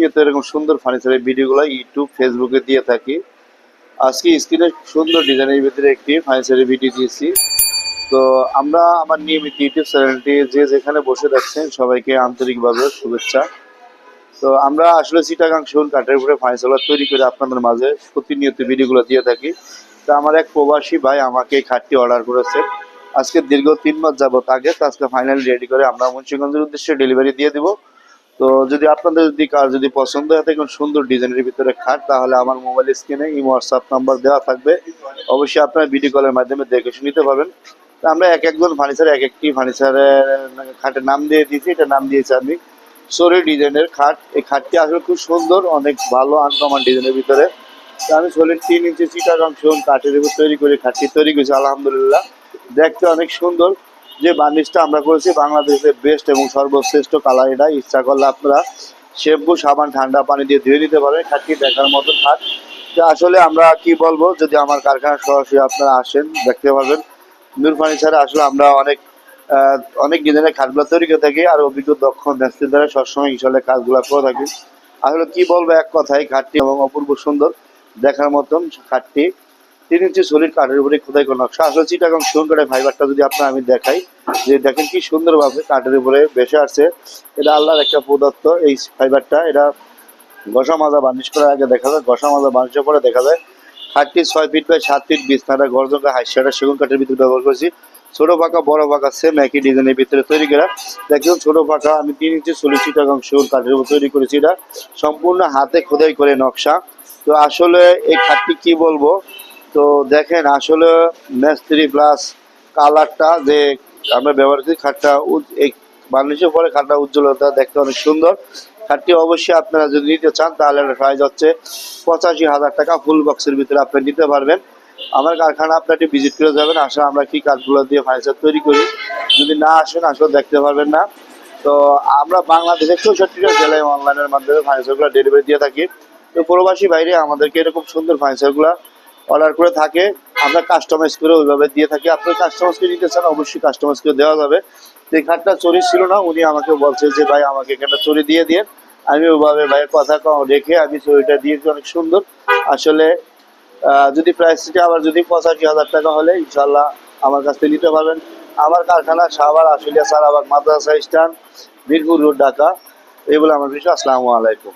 প্রতিনিয়ত এরকম সুন্দর ফার্নিচারের ভিডিওগুলো ইউটিউব ফেসবুকে দিয়ে থাকি। আজকে স্ক্রিনে সুন্দর ডিজাইনের ভিতরে একটি ফার্নিচারের ভিডিও দিয়েছি। তো আমরা আমার নিয়মিত ইউটিউব চ্যানেলটি যে যেখানে বসে দেখছেন সবাইকে আন্তরিকভাবে শুভেচ্ছা। তো আমরা আসলে চিটাগাং সেগুন কাঠের উপরে ফার্নিচারগুলো তৈরি করে আপনাদের মাঝে প্রতিনিয়ত ভিডিওগুলো দিয়ে থাকি। তো আমার এক প্রবাসী ভাই আমাকে এই খাটটি অর্ডার করেছে আজকে দীর্ঘ 3 মাস যাবত আগে। তো আজকে ফাইনালি রেডি করে আমরা মুন্সিগঞ্জের উদ্দেশ্যে ডেলিভারি দিয়ে দিব। তো যদি আপনাদের কার যদি পছন্দ হয় থাকে সুন্দর ডিজাইনের ভিতরে খাট, তাহলে আমার মোবাইল স্ক্রিনে ইমো হোয়াটসঅ্যাপ নাম্বার দেওয়া থাকবে। অবশ্যই আপনারা ভিডিও কলের মাধ্যমে দেখে শুনে নিতে পারবেন। তো আমরা এক একজন ফার্নিচার এক একটি ফার্নিচারের খাটের নাম দিয়ে দিয়েছি। এটা নাম দিয়েছি আমি সরি ডিজাইনের খাট। এই খাটটি আসলে খুব সুন্দর, অনেক ভালো আনকমন ডিজাইনের ভিতরে। তো আমি সলিড 3 ইঞ্চি চিটাগাং সেগুন কাঠের উপর তৈরি করে খাটটি তৈরি করেছি আলহামদুলিল্লাহ। দেখতে অনেক সুন্দর। যে বার্নিশটা আমরা করেছি বাংলাদেশের বেস্ট এবং সর্বশ্রেষ্ঠ কালার। এটা ইচ্ছা করলে আপনারা শ্যাম্পু সাবান ঠান্ডা পানি দিয়ে ধুয়ে নিতে পারবেন। খাটটি দেখার মতন খাট। আসলে আমরা কি বলবো, যদি আমার কারখানা সরাসরি আপনারা আসেন দেখতে পারবেন। নূর ফার্নিচারে আসলে আমরা অনেক ডিজাইনের খাটগুলো তৈরি করে থাকি, আর অভিজ্ঞ দক্ষ মিস্ত্রি দ্বারা সবসময় ইনশাল্লাহ কাজগুলো করে থাকি। আসলে কি বলবো, এক কথায় খাটটি এবং অপূর্ব সুন্দর দেখার মতন খাটটি 3 ইঞ্চি সলিড কাঠের উপরে খোদাই করে নকশা। আসলে চিটাগাং সেগুন কাঠের ফাইবারটা যদি আপনার আমি দেখাই, যে দেখেন কি সুন্দরভাবে কাঠের উপরে বেসে আসছে। এটা আল্লাহর একটা প্রদত্ত এই ফাইবারটা। এটা ঘষা মাজা বার্নিশ করার আগে দেখা যায়, ঘষা মাজা বার্নিশের পরে দেখা যায়। খাটটি 6 ফিট বাই 7 ফিট বিছনাটা গর্জনকা হাইসাটা সেগুন কাঠের ভিতরে ব্যবহার করেছি। ছোট পাকা বড় পাকা সেম একই ডিজাইনের ভিতরে তৈরি করা। দেখুন ছোট পাকা আমি 3 ইঞ্চি সলিড চিটাগাং সেগুন কাঠের উপর তৈরি করেছি। এটা সম্পূর্ণ হাতে খোদাই করে নকশা। তো আসলে এই খাটটি কি বলবো, তো দেখেন আসলে মিস্ত্রি প্লাস কালারটা যে আমরা ব্যবহার করি খাটটা এই বার্নিশের পরে খাটটা উজ্জ্বলতা দেখতে অনেক সুন্দর। খাটটি অবশ্যই আপনারা যদি নিতে চান তাহলে প্রাইস হচ্ছে 85,000 টাকা। ফুল বক্সের ভিতরে আপনি নিতে পারবেন। আমার কারখানা আপনাকে ভিজিট করে যাবেন। আসলে আমরা কি কাঠগুলো দিয়ে ফার্নিচার তৈরি করি, যদি না আসেন আসলে দেখতে পারবেন না। তো আমরা বাংলাদেশের 64টা জেলায় অনলাইনের মাধ্যমে ফার্নিচারগুলো ডেলিভারি দিয়ে থাকি। তো প্রবাসী বাইরে আমাদেরকে এরকম সুন্দর ফার্নিচারগুলো অর্ডার করে থাকে, আমরা কাস্টমাইজ করে ওইভাবে দিয়ে থাকি। আপনি কাস্টমাইজ করে নিতে চান অবশ্যই কাস্টমাইজ করে দেওয়া যাবে। তো এই খাটটা চুরি ছিল না, উনি আমাকে বলছে যে ভাই আমাকে এখানটা চুরি দিয়ে দিয়ে। আমি ওইভাবে ভাইয়ের কথা রেখে আমি চুরিটা দিয়েছি, অনেক সুন্দর। আসলে যদি প্রাইসটা আবার যদি 85,000 টাকা হলে ইনশাল্লাহ আমার কাছ থেকে নিতে পারবেন। আমার কারখানা সাভার আশুলিয়া সারাবাগ মাদ্রাসা স্ট্যান্ড মিরপুর রোড ঢাকা। এই বলে আমার বিষয়। আসসালামু আলাইকুম।